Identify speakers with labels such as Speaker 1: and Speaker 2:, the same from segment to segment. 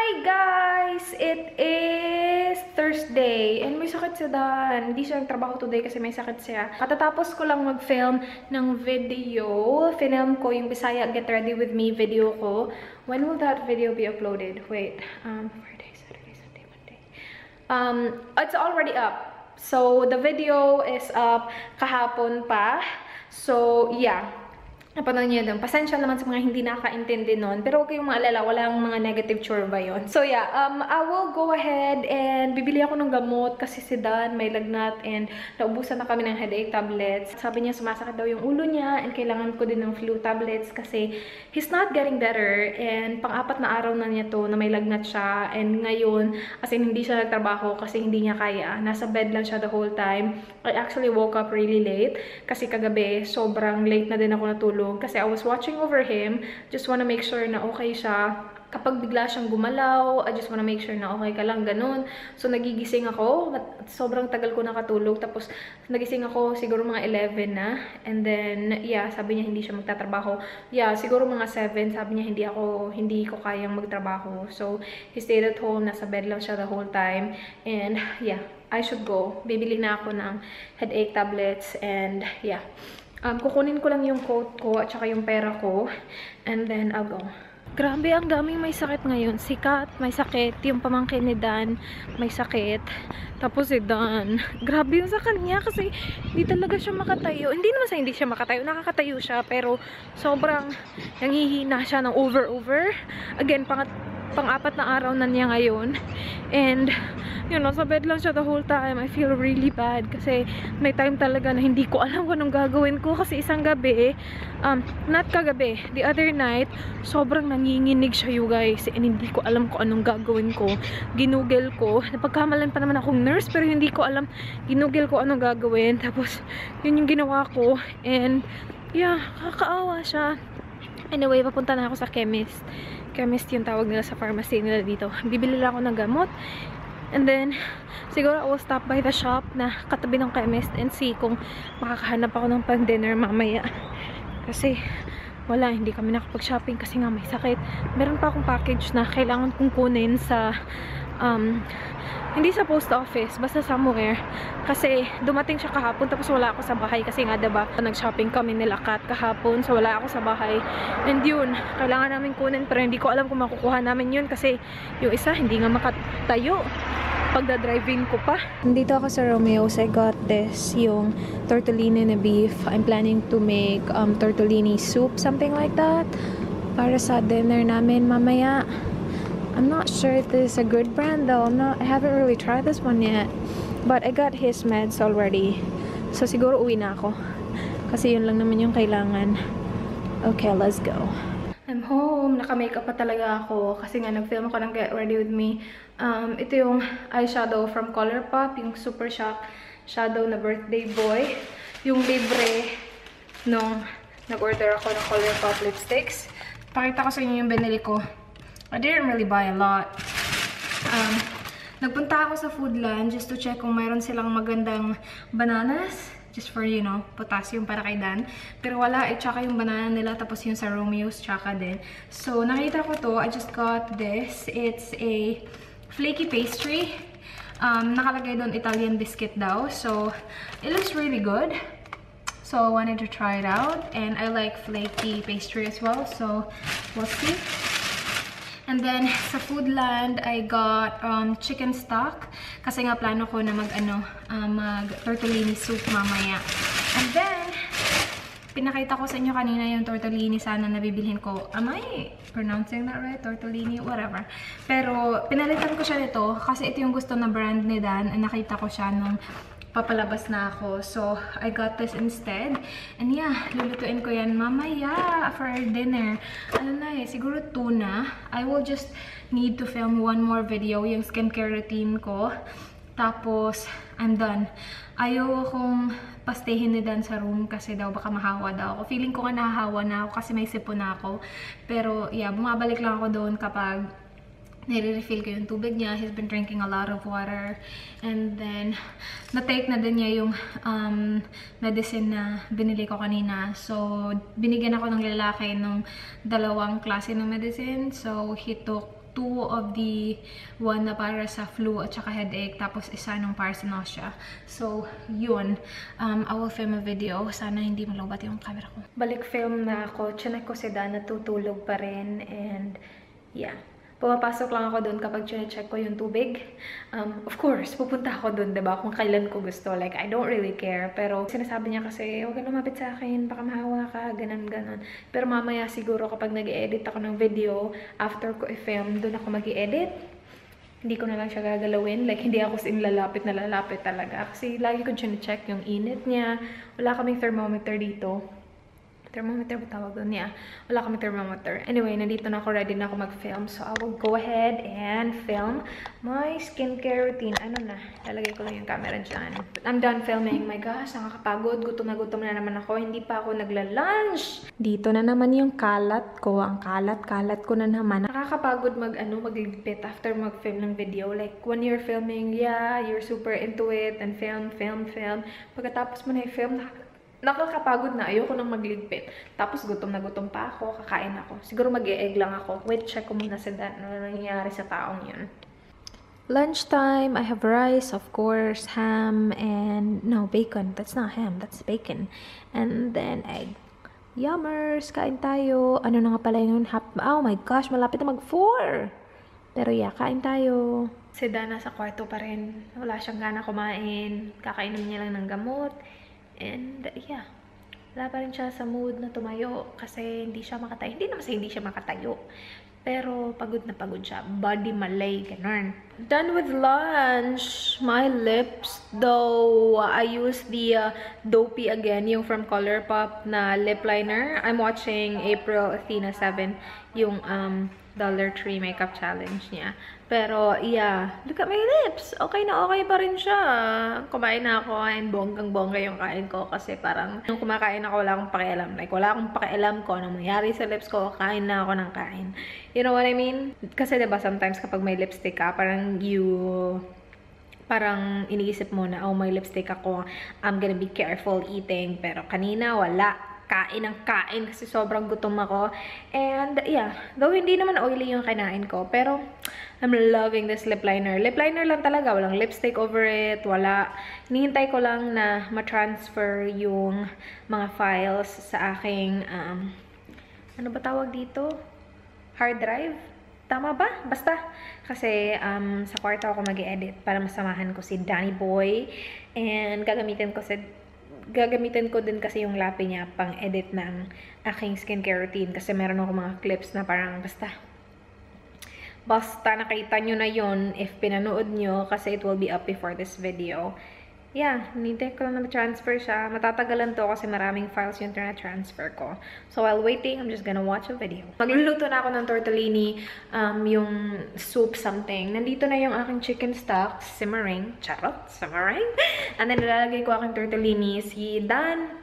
Speaker 1: Hi guys! It is Thursday and may sakit si Dan. Hindi siya nagtrabaho today kasi may sakit siya. Katatapos ko lang mag-film ng video. Film ko yung Bisaya Get Ready With Me video ko. When will that video be uploaded? Wait. Friday, Saturday, Sunday, Monday. It's already up. So, the video is up kahapon pa. So, yeah. Napanood niyo doon. Pasensya naman sa mga hindi nakakaintindi nun. Pero okay yung maalala, walang mga negative chorba yun. So yeah, I will go ahead and bibili ako ng gamot kasi si Dan may lagnat and naubusan na kami ng headache tablets. Sabi niya sumasakit daw yung ulo niya and kailangan ko din ng flu tablets kasi he's not getting better and pang-apat na araw na niya to na may lagnat siya and ngayon, as in hindi siya nagtrabaho kasi hindi niya kaya. Nasa bed lang siya the whole time. I actually woke up really late kasi kagabi sobrang late na din ako natulog. Kasi I was watching over him. Just wanna make sure na okay siya. Kapag bigla siyang gumalaw, I just wanna make sure na okay ka lang, ganun. So, nagigising ako. Sobrang tagal ko nakatulog. Tapos, nagising ako siguro mga 11 na. And then, yeah, sabi niya hindi siya magtatrabaho. Yeah, siguro mga 7. Sabi niya hindi ko kayang magtrabaho. So, he stayed at home. Nasa bed lang siya the whole time. And, yeah, I should go. Bibili na ako ng headache tablets. And, yeah. Kukunin ko lang yung coat ko at saka yung pera ko. And then, I'll go. Grabe, ang daming may sakit ngayon. Si Kat, may sakit. Yung pamangkin ni Dan, may sakit. Tapos si Dan. Grabe yung sa kanya kasi hindi talaga siya makatayo. Hindi naman sa hindi siya makatayo. Nakakatayo siya. Pero sobrang nanghihina siya ng over. Again, pang-apat na araw na niya ngayon. And, yun, nasa bed lang siya the whole time. I feel really bad kasi may time talaga na hindi ko alam kung anong gagawin ko kasi isang gabi, not kagabi, the other night, sobrang nanginginig siya, you guys. And hindi ko alam kung anong gagawin ko. Ginugel ko. Napagkamalan pa naman akong nurse pero hindi ko alam. Ginugel ko anong gagawin. Tapos, yun yung ginawa ko. And, yeah, kakaawa siya. Anyway, papunta na ako sa chemist. Chemist yung tawag nila sa pharmacy nila dito. Bibili lang ako ng gamot. And then, siguro I will stop by the shop na katabi ng chemist and see kung makakahanap ako ng pang-dinner mamaya. Kasi, wala, hindi kami nakapag-shopping kasi nga may sakit. Meron pa akong package na kailangan kong kunin sa, hindi sa post office, basta somewhere. Kasi dumating siya kahapon tapos wala ako sa bahay kasi nga diba nag-shopping kami nila Kat kahapon so wala ako sa bahay. And yun, kailangan namin kunin pero hindi ko alam kung makukuha namin yun kasi yung isa hindi nga makatayo. Pagda-drive-in ko pa. Nandito ako sa Romeo's. I got this, yung tortellini na beef. I'm planning to make tortellini soup, something like that. Para sa dinner namin mamaya. I'm not sure if this is a good brand though. I haven't really tried this one yet. But I got his meds already. So siguro uwi na ako. Kasi yun lang naman yung kailangan. Okay, let's go. I'm home. Naka-makeup pa talaga ako. Kasi nga nag-film ako ng Get Ready With Me. Ito yung eyeshadow from Colourpop. Yung Super Shock Shadow na birthday boy. Yung libre nung nag-order ako ng Colourpop lipsticks. Pakita ko sa inyo yung binili ko. I didn't really buy a lot. Nagpunta ako sa Foodland just to check kung mayroon silang magandang bananas. Just for, you know, potassium para kay Dan. Pero wala, tsaka yung banana nila, tapos yung sa Romeo's, tsaka din. So, nakita ko to. I just got this. It's a flaky pastry. Nakalagay doon Italian biscuit daw. So, it looks really good. So, I wanted to try it out. And I like flaky pastry as well. So, we'll see. And then, sa Foodland, I got chicken stock. Kasi nga plano ko na mag-tortellini soup mamaya. And then, pinakita ko sa inyo kanina yung tortellini sana na bibilhin ko. Am I pronouncing that right? Tortellini? Whatever. Pero, pinalitan ko siya nito kasi ito yung gusto na brand ni Dan. Nakita ko siya nung papalabas na ako. So, I got this instead. And yeah, lulutuin ko yan mamaya for dinner. Ano na siguro tuna. I will just need to film one more video, yung skincare routine ko. Tapos, I'm done. Ayaw akong pastehin ni Dan sa room kasi daw baka mahawa daw ako. Feeling ko nga nahahawa na ako kasi may sipon na ako. Pero, yeah, bumabalik lang ako doon kapag nire-refill ko yung tubig niya. He's been drinking a lot of water. And then, na-take na din niya yung medicine na binili ko kanina. So, binigyan ako ng lalaki ng dalawang klase ng medicine. So, he took 2 of the one na para sa flu at saka headache, tapos isa nung para sa nausea. So, yun. I will film a video. Sana hindi malawbat yung camera ko. Balik film na ako. Chinek ko si Dan, natutulog pa rin. And, yeah. Pumapasok lang ako doon kapag check ko yung tubig. Of course, pupunta ako doon, diba? Kung kailan ko gusto. Like, I don't really care. Pero sinasabi niya kasi, huwag ka lumapit sa akin, baka mahawa ka, ganon. Pero mamaya siguro kapag nag-edit ako ng video, after ko i-film, doon ako mag-i-edit. Hindi ko na lang siya gagalawin. Like, hindi ako lalapit na lalapit talaga. Kasi lagi ko check yung init niya. Wala kaming thermometer dito. Thermometer ba tawag doon? Yeah. Wala kami thermometer. Anyway, nandito na ako. Ready na ako mag-film. So, I will go ahead and film my skincare routine. Ano na? Lalagay ko lang yung camera dyan. I'm done filming. My gosh, nakakapagod. Gutom na naman ako. Hindi pa ako nagla-lunch. Dito na naman yung kalat ko. Ang kalat ko na naman. Nakakapagod magligpit after mag-film ng video. Like, when you're filming, yeah, you're super into it and film. Pagkatapos mo na i-film, nakakapagod na. Ayoko nang magligpit. Tapos gutom na gutom pa ako. Kakain ako. Siguro mag-e-egg lang ako. Wait, check ko muna sa ano nangyayari sa taong yun. Lunchtime, I have rice, of course, ham, and no, bacon. That's not ham. That's bacon. And then egg. Yummers! Kain tayo. Ano na nga pala yun? Oh my gosh, malapit na mag-4. Pero yeah, kain tayo. Si Dana sa kwarto pa rin. Wala siyang gana kumain. Kakainom niya lang ng gamot. And, yeah, wala pa rin siya sa mood na tumayo kasi hindi siya makatayo. Hindi naman sa hindi siya makatayo. Pero, pagod na pagod siya. Body malay, ganun. Done with lunch. My lips, though, I use the Dopey again, yung from Colourpop na lip liner. I'm watching April Athena 7, yung Dollar Tree makeup challenge niya. Pero, yeah, look at my lips. Okay na okay pa rin siya. Kumain na ako and bonggang-bongga yung kain ko kasi parang nung kumakain ako, wala akong pakialam. Like, wala akong pakialam ko anong mangyari sa lips ko. Kain na ako ng kain. You know what I mean? Kasi diba, sometimes kapag may lipstick ka, parang iniisip mo na, oh, may lipstick ako. I'm gonna be careful eating. Pero kanina, wala. Kain ng kain kasi sobrang gutom ako. And, yeah, though hindi naman oily yung kinain ko, pero I'm loving this lip liner. Lip liner lang talaga. Walang lipstick over it. Wala. Hinihintay ko lang na ma-transfer yung mga files sa aking, ano ba tawag dito? Hard drive? Tama ba? Basta. Kasi, sa kwarto ako mag-i-edit para masamahan ko si Danny Boy. And, gagamitin ko din kasi yung lapi niya pang edit ng aking skincare routine kasi meron ako mga clips na parang basta nakita nyo na yon if pinanood nyo kasi it will be up before this video. Yeah, hinintay ko lang na transfer siya. Matatagalan to kasi maraming files yung na-transfer ko. So while waiting, I'm just gonna watch a video. Magluluto na ako ng tortellini, yung soup something. Nandito na yung aking chicken stock, simmering. Charot, simmering. And then nilalagay ko aking tortellini. Si Dan,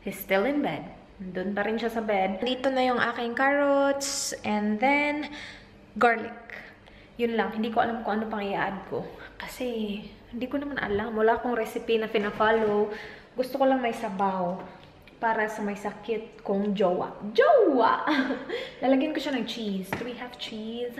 Speaker 1: he's still in bed. Doon pa rin siya sa bed. Dito na yung aking carrots, and then garlic. Yun lang. Hindi ko alam kung ano pang i-add ko. Kasi hindi ko naman alam. Wala akong recipe na pina-follow. Gusto ko lang may sabaw para sa may sakit kong jowa. Jowa! Lalagyan ko siya ng cheese. Do we have cheese?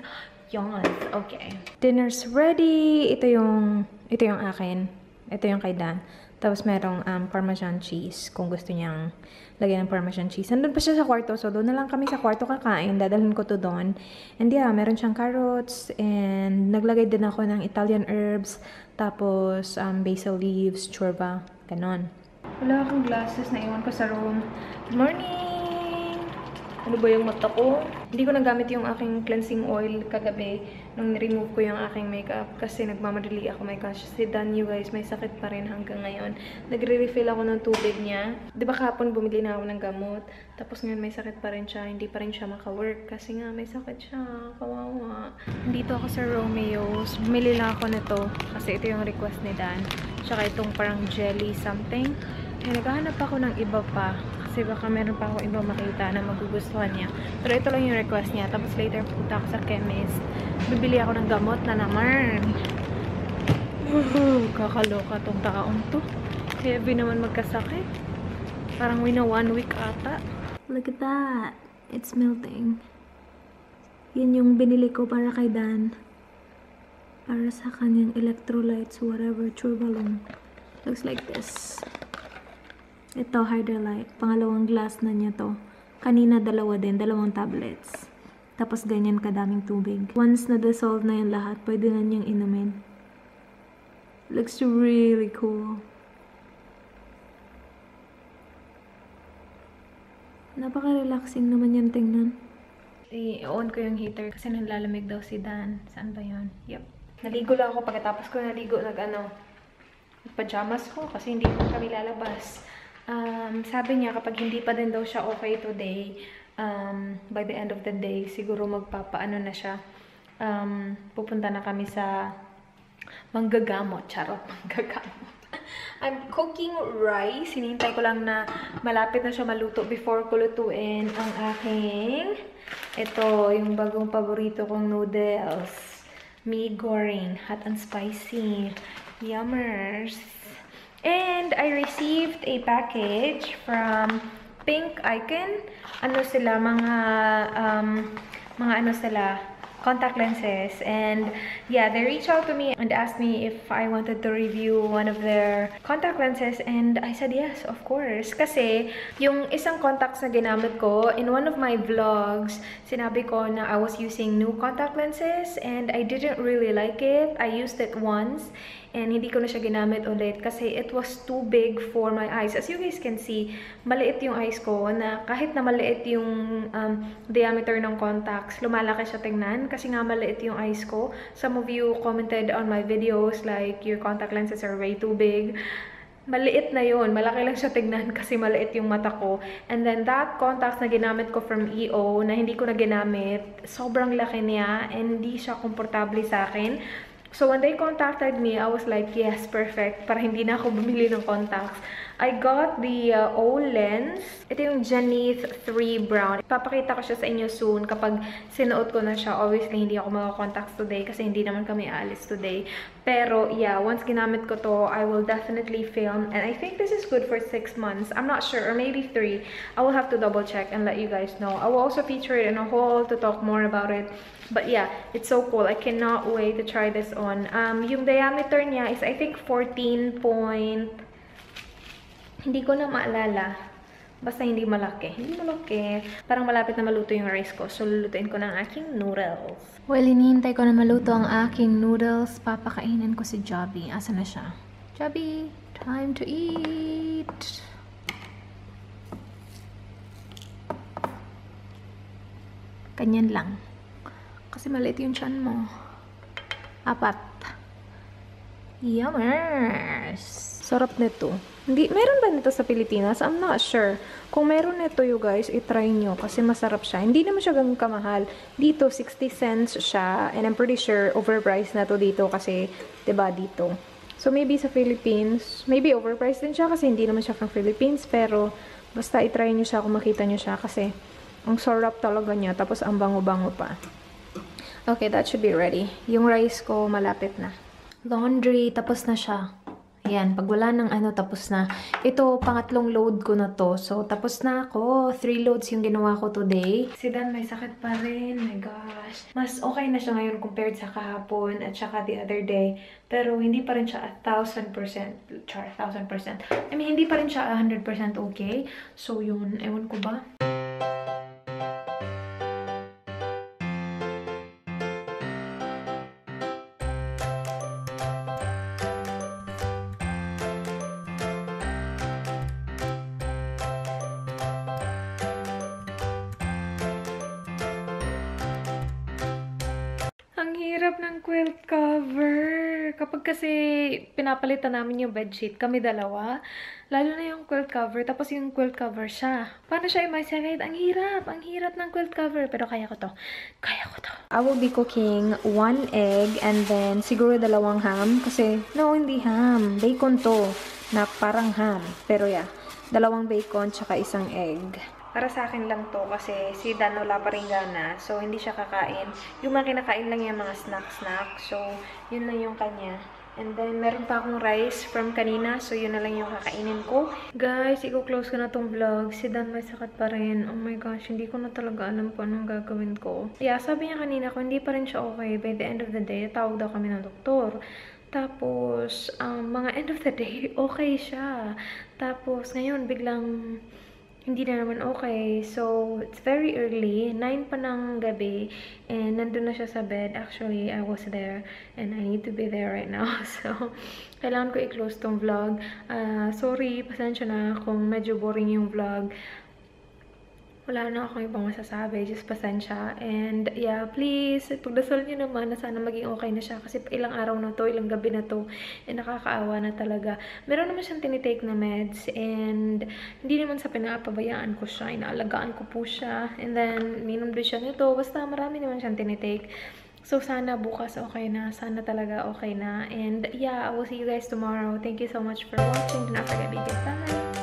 Speaker 1: Yes. Okay. Dinner's ready. Ito yung akin. Ito yung kay Dan. Tapos merong Parmesan cheese. Kung gusto niyang lagyan ng Parmesan cheese. Nandun pa siya sa kwarto. So, doon na lang kami sa kwarto kakain. Dadalhin ko to doon. And yeah, meron siyang carrots. And naglagay din ako ng Italian herbs. Tapos, basil leaves, chorba. Ganon. Wala akong glasses na iwan ko sa room. Good morning! Ano ba yung mata ko? Hindi ko nagamit yung aking cleansing oil kagabi nung ni-remove ko yung aking makeup kasi nagmamadali ako. My gosh, si Dan, you guys, may sakit pa rin hanggang ngayon. Nagre-refill ako ng tubig niya. Diba kahapon bumili na ako ng gamot? Tapos ngayon may sakit pa rin siya. Hindi pa rin siya maka-work kasi nga may sakit siya. Kawawa. Dito ako sa Romeo's. Bumili lang ako nito kasi ito yung request ni Dan. Tsaka itong parang jelly something. Eh, naghahanap ako ng iba pa. Kasi baka meron pa ako iba makita na magugustuhan niya. Pero ito lang yung request niya. Tapos later punta ako sa chemist. Bibili ako ng gamot na naman. Kakaloka tong taon to. Heavy naman magkasakit. Parang wina 1 week ata. Look at that. It's melting. Yun yung binili ko para kay Dan. Para sa kanyang electrolytes, whatever, Churbalong. Looks like this. Ito, Hydrolite. Pangalawang glass na niya to. Kanina dalawa din, dalawang tablets. Tapos ganyan kadaming tubig. Once na-dissolve na yung lahat, pwede na niyang inumin. Looks really cool. Napaka-relaxing naman yan tingnan. I-on ko yung heater kasi nalalamig daw si Dan. Saan ba yun? Yep. Naligo lang ako pagkatapos ko naligo pajamas ko kasi hindi ko kami lalabas. Sabi niya kapag hindi pa din daw siya okay today, by the end of the day, siguro magpapaano na siya. Pupunta na kami sa manggagamot. Charot, manggagamot. I'm cooking rice. Hinihintay ko lang na malapit na siya maluto before ko lutuin ang aking yung bagong paborito kong noodles. Mee goreng. Hot and spicy. Yummers. And I received a package from Pink Icon. Contact lenses. And yeah, they reached out to me and asked me if I wanted to review one of their contact lenses. And I said yes, of course. Kasi yung isang contacts na ginamit ko, in one of my vlogs, sinabi ko na I was using new contact lenses and I didn't really like it. I used it once and hindi ko na siya ginamit ulit kasi it was too big for my eyes. As you guys can see, maliit yung eyes ko na kahit na maliit yung diameter ng contacts, lumalaki siya tingnan kasi nga maliit yung eyes ko. Some of you commented on my videos like your contact lenses are way too big. Maliit na yun. Malaki lang siya tignan kasi maliit yung mata ko. And then that contacts na ginamit ko from EO na hindi ko na ginamit, sobrang laki niya and hindi siya komportable sa akin. So when they contacted me, I was like, yes, perfect. Para hindi na ako bumili ng contacts. I got the O-Lens. Ito yung Zenith 3 Brown. Ipapakita ko siya sa inyo soon kapag sinuot ko na siya. Obviously, hindi ako mag-contacts today kasi hindi naman kami aalis today. Pero yeah, once ginamit ko to, I will definitely film. And I think this is good for 6 months. I'm not sure, or maybe 3. I will have to double check and let you guys know. I will also feature it in a haul to talk more about it. But yeah, it's so cool. I cannot wait to try this on. Yung diameter niya is I think 14 point... Hindi ko na maalala. Basta hindi malaki. Hindi malaki. Parang malapit na maluto yung rice ko. So, lulutuin ko ng aking noodles. Well, hinihintay ko na maluto ang aking noodles. Papakainin ko si Jobby. Asa na siya? Jobby, time to eat! Ganyan lang. Kasi maliit yung tiyan mo. 4. Yummers! Sarap nito. Meron ba nito sa Pilipinas? I'm not sure. Kung meron nito, you guys, itry nyo kasi masarap siya. Hindi naman siya ganun kamahal. Dito, 60 cents siya. And I'm pretty sure overpriced na to dito kasi, diba, dito. So, maybe sa Philippines, maybe overpriced din siya kasi hindi naman siya from Philippines. Pero, basta itry nyo siya kung makita nyo siya kasi ang sarap talaga niya. Tapos, ang bango-bango pa. Okay, that should be ready. Yung rice ko, malapit na. Laundry, tapos na siya. Ayan, pag wala ng tapos na. Ito, pangatlong load ko na to. So, tapos na ako. 3 loads yung ginawa ko today. Si Dan may sakit pa rin. My gosh. Mas okay na siya ngayon compared sa kahapon at saka the other day. Pero, hindi pa rin siya 1,000%. 1,000%. I mean, hindi pa rin siya 100% okay. So, yun. Ewan ko ba? Ang hirap ng quilt cover. Kapag kasi pinapalitan namin yung bedsheet, kami dalawa, lalo na yung quilt cover, tapos yung quilt cover siya. Paano siya i-macerate? Ang hirap ng quilt cover. Pero kaya ko to. Kaya ko to. I will be cooking 1 egg and then siguro 2 ham. Kasi, no, hindi ham. Bacon to. Na parang ham. Pero yeah, 2 bacon tsaka 1 egg. Para sa akin lang to kasi si Dan wala pa rin gana. So, hindi siya kakain. Yung mga kinakain lang yung mga snack-snack. So, yun lang yung kanya. And then, meron pa akong rice from kanina. So, yun na lang yung kakainin ko. Guys, i-close ko na tong vlog. Si Dan may sakit pa rin. Oh my gosh, hindi ko na talaga alam po anong gagawin ko. Yeah, sabi niya kanina kung hindi pa rin siya okay, by the end of the day, tawag daw kami ng doktor. Tapos, mga end of the day, okay siya. Tapos, ngayon, biglang hindi na naman okay. So, it's very early. 9 pa ng gabi. And nandun na siya sa bed. Actually, I was there. And I need to be there right now. So, kailangan ko i-close tong vlog. Sorry, pasensya na kung medyo boring yung vlog. Wala na akong ibang masasabi. Just pasensya. And yeah, please, pagdasal niyo naman na sana maging okay na siya. Kasi ilang araw na to, ilang gabi na to. And nakakaawa na talaga. Meron naman siyang tinitake na meds. And hindi naman sa pinapabayaan ko siya. Inaalagaan ko po siya. And then, minom din siya nito. Basta marami naman siyang tinitake. So, sana bukas okay na. Sana talaga okay na. And yeah, I will see you guys tomorrow. Thank you so much for watching. Do not forget to be good. Bye!